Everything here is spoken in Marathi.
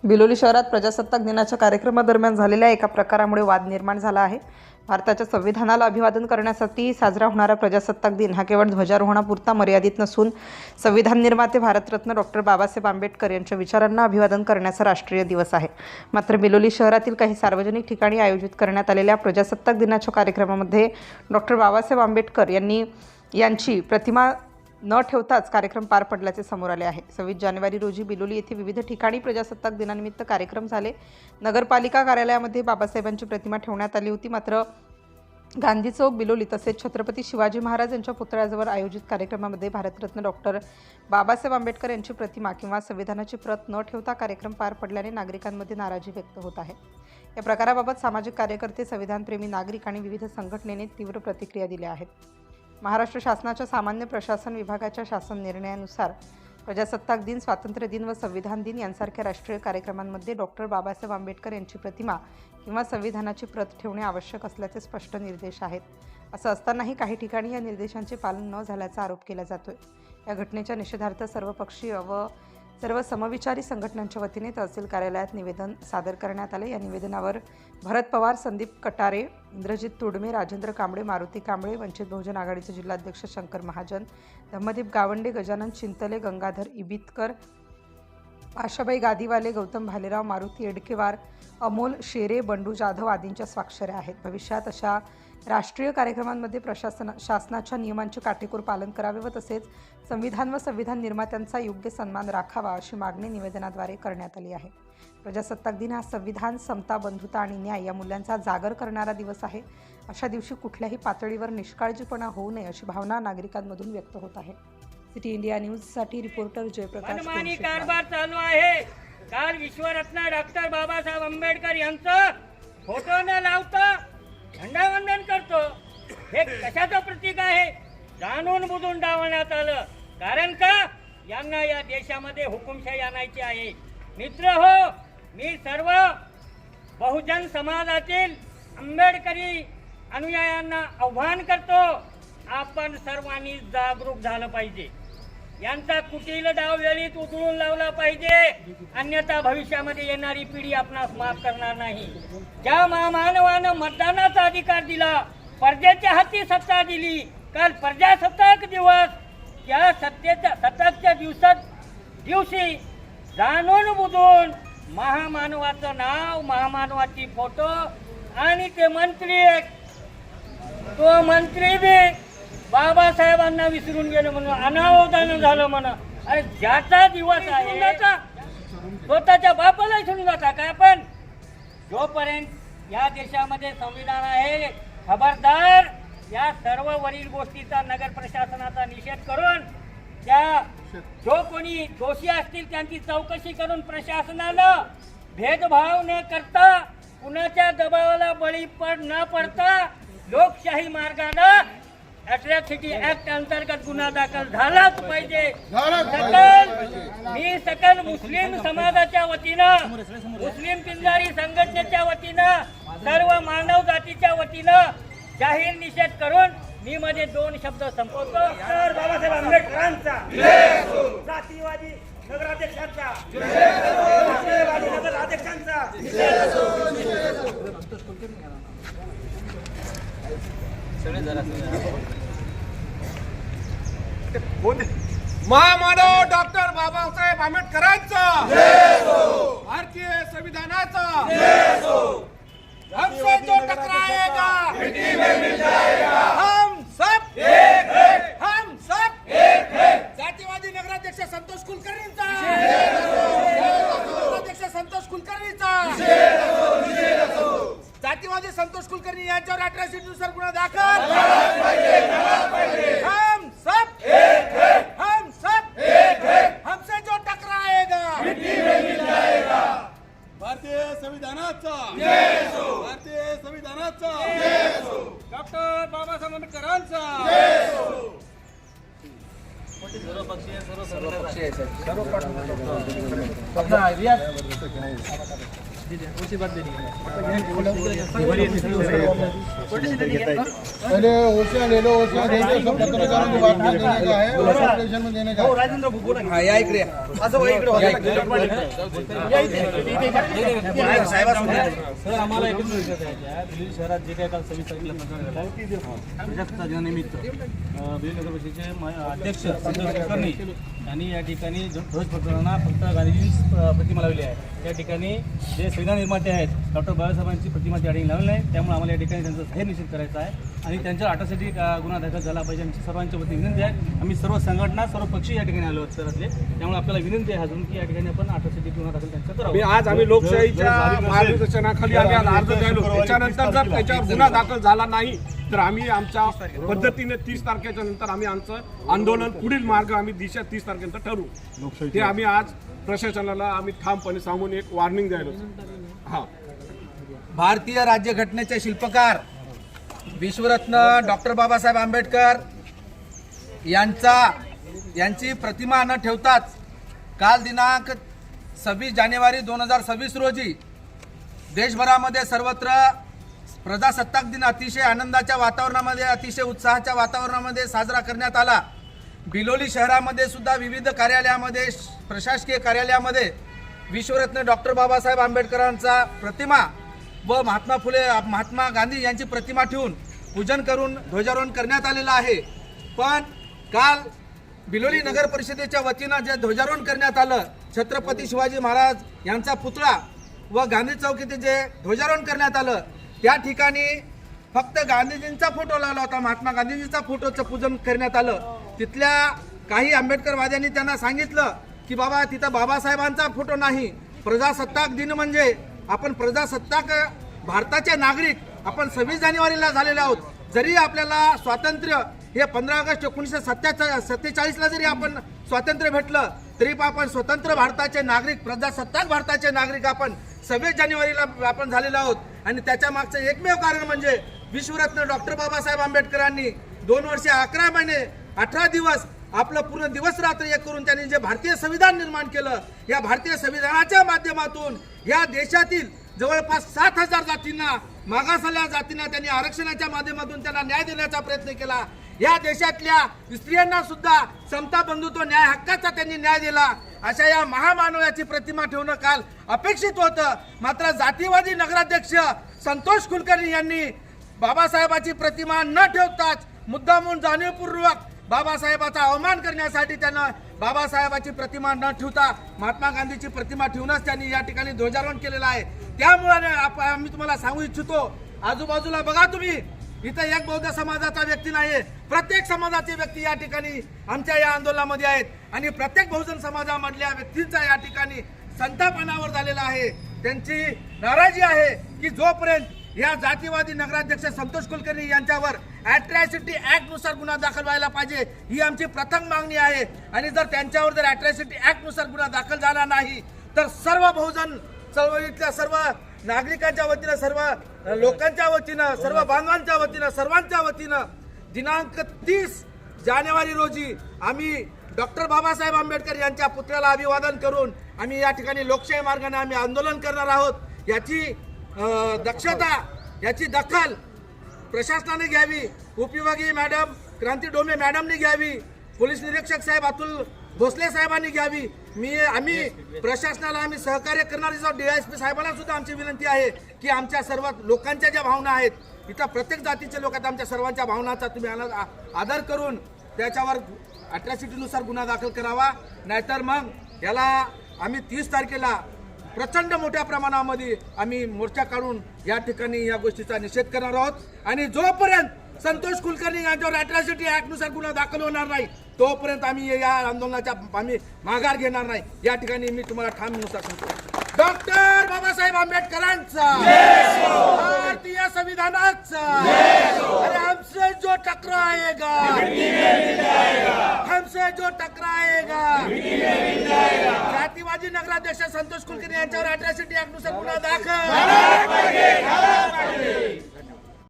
बिलोली शहरात प्रजासत्ताक दिनाच्या कार्यक्रमादरम्यान झालेल्या एका प्रकारामुळे वाद निर्माण झाला आहे। भारताच्या संविधानाला अभिवादन करण्यासाठी साजरा होणारा प्रजासत्ताक दिन हा केवळ ध्वजारोहणापुरता मर्यादित नसून संविधान निर्माते भारतरत्न डॉक्टर बाबासाहेब आंबेडकर यांच्या विचारांना अभिवादन करण्याचा राष्ट्रीय दिवस आहे। मात्र बिलोली शहरातील काही सार्वजनिक ठिकाणी आयोजित करण्यात आलेल्या प्रजासत्ताक दिनाच्या कार्यक्रमामध्ये डॉक्टर बाबासाहेब आंबेडकर यांची प्रतिमा न ठेवताच कार्यक्रम पार पडल्याचे समोर आले आहे। 26 जानेवारी रोजी बिलोली येथे विविध ठिकाणी प्रजासत्ताक दिनानिमित्त कार्यक्रम झाले। नगरपालिका कार्यालयामध्ये बाबासाहेबांची प्रतिमा ठेवण्यात आली होती। मात्र गांधी चौक बिलोली तसेच छत्रपती शिवाजी महाराज यांच्या पुतळ्याजवळ आयोजित कार्यक्रमामध्ये भारतरत्न डॉक्टर बाबासाहेब आंबेडकर यांची प्रतिमा किंवा संविधानाची प्रत न ठेवता कार्यक्रम पार पडल्याने नागरिकांमध्ये नाराजी व्यक्त होत आहे। या प्रकाराबाबत सामाजिक कार्यकर्ते, संविधानप्रेमी नागरिक आणि विविध संघटनेने तीव्र प्रतिक्रिया दिल्या आहेत। महाराष्ट्र शासनाच्या सामान्य प्रशासन विभागाच्या शासन निर्णयानुसार प्रजासत्ताक दिन, स्वातंत्र्य दिन व संविधान दिन यांसारख्या राष्ट्रीय कार्यक्रमांमध्ये डॉक्टर बाबासाहेब आंबेडकर यांची प्रतिमा किंवा संविधानाची प्रत ठेवणे आवश्यक असल्याचे स्पष्ट निर्देश आहेत। असं असतानाही काही ठिकाणी या निर्देशांचे पालन न झाल्याचा आरोप केला जातोय। या घटनेच्या निषेधार्थ सर्वपक्षीय व सर्व समविचारी संघटनांच्या वतीने तहसील कार्यालयात निवेदन सादर करण्यात आले। या निवेदनावर भरत पवार, संदीप कटारे, इंद्रजित तुडमे, राजेंद्र कांबळे, मारुती कांबळे, वंचित बहुजन आघाडीचे जिल्हाध्यक्ष शंकर महाजन, धम्मदीप गावंडे, गजानन चिंतले, गंगाधर इबितकर, आशाबाई गादीवाले, गौतम भालेराव, मारुती एडकेवार, अमोल शेरे, बंडू जाधव आदींच्या स्वाक्षऱ्या आहेत। भविष्यात अशा राष्ट्रीय कार्यक्रमांमध्ये शासनाच्या नियमांचे काटेकोर पालन करावे व तसेच संविधान व संविधान निर्मात्यांचा योग्य सन्मान राखावा अशी मागणी निवेदनाद्वारे करण्यात आली आहे। प्रजासत्ताक दिन हा संविधान, समता, बंधुता आणि न्याय या मूल्यांचा जागर करणारा दिवस आहे। अशा दिवशी कुठल्याही पातळीवर निष्काळजीपणा होऊ नये अशी भावना नागरिकांमधून व्यक्त होत आहे। सिटी इंडिया न्यूजसाठी रिपोर्टर जयप्रकाश। मनमानी कारभार चालू आहे। काल विश्वरत्न डॉक्टर बाबासाहेब आंबेडकर यांचं फोटो न लावता झेंडावंदन करतो, हे कशाचं प्रतीक आहे? जाणून बुजून डावलण्यात आलं। कारण का यांना या देशामध्ये हुकुमशाही आणायची आहे। मित्र हो, मी सर्व बहुजन समाजातील आंबेडकरी अनुयायांना आव्हान करतो, आपण सर्वांनी जागरूक झालं पाहिजे। यांचा कुटील डाव वेळीत उधळून लावला पाहिजे, अन्यथा भविष्यामध्ये येणारी पिढी आपणास माफ करणार नाही। ज्या महामानवानं मतदानाचा अधिकार दिला, प्रजेच्या हाती सत्ता दिली, काल प्रजासत्ताक दिवस या सत्ताच्या दिवशी जाणून बुजून महामानवाचं नाव, महामानवाची फोटो आणि ते मंत्री, तो मंत्री बी बाबासाहेबांना विसरून गेले म्हणून अनावधान झालं म्हणा। अरे ज्याचा दिवस आहे स्वतःच्या बापाला विसरून जाता काय? पण जोपर्यंत या देशामध्ये संविधान आहे, खबरदार या सर्व वरील गोष्टीचा नगर प्रशासनाचा निषेध करून त्या जो कोणी दोषी असतील त्यांची चौकशी करून प्रशासनानं भेदभाव न करता, कुणाच्या दबावाला बळी न पडता लोकशाही मार्गाने अट्रॉसिटी ऍक्ट अंतर्गत गुन्हा दाखल झालाच पाहिजे। मी सकल मुस्लिम समाजाच्या वतीनं, मुस्लिम पिंजारी संघटनेच्या वतीनं, सर्व मानव जातीच्या वतीनं जाहीर निषेध करून मी माझे 2 शब्द संपवतो। बाबासाहेब आंबेडकरांचा, जातीवादी नगराध्यक्षांचा, राष्ट्रवादी नगराध्यक्षांचा महामानव डॉक्टर बाबासाहेब आंबेडकरांचा, भारतीय संविधानाचा, हमसे जो टकराएगा मिट्टी में मिल जाएगा, हम सब एक है, हम सब एक है। जातीवादी नगराध्यक्ष संतोष कुलकर्णींचा, नगराध्यक्ष संतोष कुलकर्णींचा, जातीवादी संतोष कुलकर्णी यांच्यावर अट्रॉसिटीनुसार गुन्हा दाखल। हम सब एक है, हम सब एक है, हमसे जो टकराएगा मिट्टी में मिल जाएगा। भारतीय संविधानाचा, भारतीय संविधानाचा, डॉक्टर बाबासाहेब आंबेडकरांचा, सर्वपक्षीय पहले ओसिया ले लो, ओसिया दे दो, सब पत्रकारों को बात में देने का है और प्रेजेंटेशन में देने का है। हाँ या इकडे या. सर आम्हाला एकच विचारायचं आहे बीड शहरात जे काही काल 26 तारखेला प्रकार झाला प्रजासत्ताक दिनानिमित्त बीड नगर परिषदेचे अध्यक्ष संतोष कुलकर्णी यांनी या ठिकाणी ध्वजप्रकरणांना फक्त गांधीजींची प्रतिमा लावली आहे. या ठिकाणी जे संविधान निर्माते आहेत डॉक्टर बाबासाहेबांची प्रतिमा त्या ठिकाणी लावली नाही. त्यामुळे आम्हाला या ठिकाणी त्यांचा जाहीर निषेध करायचा आहे आणि त्यांच्या अटकासाठी गुन्हा दाखल झाला पाहिजे. आमची सर्वांच्या वतीने विनंती आहे. आम्ही सर्व संघटना सर्व पक्षी या ठिकाणी आलो आहोत शहरातले. त्यामुळे आपल्याला विनंती आहे अजून की या ठिकाणी आपण अटकासाठी गुन्हा दाखल त्यांचा करावा. आज आम्ही लोकशाहीच्या मार्गदर्शनाखाली आम्ही आज अर्ज द्यायलो. त्याच्यानंतर जर त्याच्यावर गुन्हा दाखल झाला नाही तर आम्ही आमच्या पद्धतीने 30 तारखेच्या नंतर आम्ही आमचं आंदोलन पुढील मार्ग आम्ही दिशा 30 तारखेनंतर ठरवू. ते आम्ही आज प्रशासनाला आम्ही ठामपणे सांगून एक वॉर्निंग द्यायलो. हा भारतीय राज्यघटनेचे शिल्पकार विश्वरत्न डॉक्टर बाबासाहेब आंबेडकर यांची प्रतिमा न ठेवताच काल दिनांक 26 जानेवारी 2026 रोजी देशभरामध्ये सर्वत्र प्रजासत्ताक दिन अतिशय आनंदाच्या वातावरणामध्ये अतिशय उत्साहाच्या वातावरणामध्ये साजरा करण्यात आला. बिलोली शहरामध्ये सुद्धा विविध कार्यालयामध्ये प्रशासकीय कार्यालयामध्ये विश्वरत्न डॉक्टर बाबासाहेब आंबेडकरांचा प्रतिमा व महात्मा गांधी यांची प्रतिमा ठेवून पूजन करून ध्वजारोहण करण्यात आलेलं आहे. पण काल बिलोली नगर परिषदेच्या वतीनं जे ध्वजारोहण करण्यात आलं छत्रपती शिवाजी महाराज यांचा पुतळा व गांधी चौक येथे जे ध्वजारोहण करण्यात आलं त्या ठिकाणी फक्त गांधीजींचा फोटो लावला होता. महात्मा गांधीजींचा फोटोचं पूजन करण्यात आलं. तिथल्या काही आंबेडकरवाद्यांनी त्यांना सांगितलं की बाबा तिथं बाबासाहेबांचा फोटो नाही. प्रजासत्ताक दिन म्हणजे आपण प्रजासत्ताक भारताचे नागरिक आपण 26 जानेवारीला झालेले आहोत. जरी आपल्याला स्वातंत्र्य हे 15 ऑगस्ट 1947ला जरी आपण स्वातंत्र्य भेटलं तरी आपण स्वतंत्र भारताचे नागरिक प्रजासत्ताक भारताचे नागरिक आपण 26 जानेवारीला आपण झालेलो आहोत. आणि त्याच्या मागचं एकमेव कारण म्हणजे विश्वरत्न डॉक्टर बाबासाहेब आंबेडकरांनी 2 वर्षे 11 महिने 18 दिवस आपलं पूर्ण दिवस रात्र एक करून त्यांनी जे भारतीय संविधान निर्माण केलं या भारतीय संविधानाच्या माध्यमातून या देशातील जवळपास 7,000 जातींना मागासलेल्या जातींना त्यांनी आरक्षणाच्या माध्यमातून त्यांना न्याय देण्याचा प्रयत्न केला. या देशातल्या स्त्रियांना सुद्धा समता बंधुत्व न्याय हक्काचा त्यांनी न्याय दिला. अशा या महामानवाची प्रतिमा ठेवणं काल अपेक्षित होतं. मात्र जातीवादी नगराध्यक्ष संतोष कुलकर्णी यांनी बाबासाहेबाची प्रतिमा न ठेवताच मुद्दामून जाणीवपूर्वक बाबासाहेबाचा अवमान करण्यासाठी त्यांना बाबासाहेबाची प्रतिमा न ठेवता महात्मा गांधीची प्रतिमा ठेवूनच त्यांनी या ठिकाणी ध्वजारोहण केलेलं आहे. त्यामुळे आम्ही तुम्हाला सांगू इच्छितो आजूबाजूला बघा तुम्ही इथं एक बौद्ध समाजाचा व्यक्ती नाही प्रत्येक समाजाचे व्यक्ती या ठिकाणी आमच्या या आंदोलनामध्ये आहेत आणि प्रत्येक बहुजन समाजामधल्या व्यक्तींचा या ठिकाणी संतापानावर झालेला आहे. त्यांची नाराजी आहे की जोपर्यंत या जातीवादी नगराध्यक्ष संतोष कुलकर्णी यांच्यावर अॅट्रॉसिटी ऍक्ट नुसार गुन्हा दाखल व्हायला पाहिजे ही आमची प्रथम मागणी आहे. आणि जर त्यांच्यावर जर अॅट्रॉसिटी ऍक्ट नुसार गुन्हा दाखल झाला नाही तर सर्व बहुजन चळवळीतल्या सर्व नागरिकांच्या वतीनं सर्व लोकांच्या वतीनं सर्व बांधवांच्या वतीनं सर्वांच्या वतीनं दिनांक 30 जानेवारी रोजी आम्ही डॉक्टर बाबासाहेब आंबेडकर यांच्या पुतळ्याला अभिवादन करून आम्ही या ठिकाणी लोकशाही मार्गाने आम्ही आंदोलन करणार आहोत. याची दक्षता याची दखल प्रशासनाने घ्यावी. उपविभागीय मॅडम क्रांती डोमे मॅडमने घ्यावी. पोलीस निरीक्षक साहेब अतुल भोसले साहेबांनी घ्यावी. आम्ही प्रशासनाला आम्ही सहकार्य करणारे DSP साहेबांना सुद्धा आमची विनंती आहे की आमच्या सर्व लोकांच्या ज्या भावना आहेत इथं प्रत्येक जातीचे लोक आहेत आमच्या सर्वांच्या भावनांचा तुम्ही आदर करून त्याच्यावर अॅट्रॉसिटीनुसार गुन्हा दाखल करावा. नाहीतर मग याला आम्ही 30 तारखेला प्रचंड मोठ्या प्रमाणामध्ये आम्ही मोर्चा काढून या ठिकाणी या गोष्टीचा निषेध करणार आहोत. आणि जोपर्यंत संतोष कुलकर्णी यांच्यावर अॅट्रॉसिटी ऍक्ट नुसार गुन्हा दाखल होणार नाही तोपर्यंत आम्ही या आंदोलनाच्या आम्ही माघार घेणार नाही. या ठिकाणी मी तुम्हाला ठामनुसार सांगतो डॉक्टर बाबासाहेब आंबेडकरांचा भारतीय संविधानाचा अरे हमसे जो टकराएगा हमसे जो टकराएगा जातीवादी नगराध्यक्ष संतोष कुलकर्णी यांच्यावर अॅट्रॉसिटी ऍक्ट नुसार गुन्हा दाखल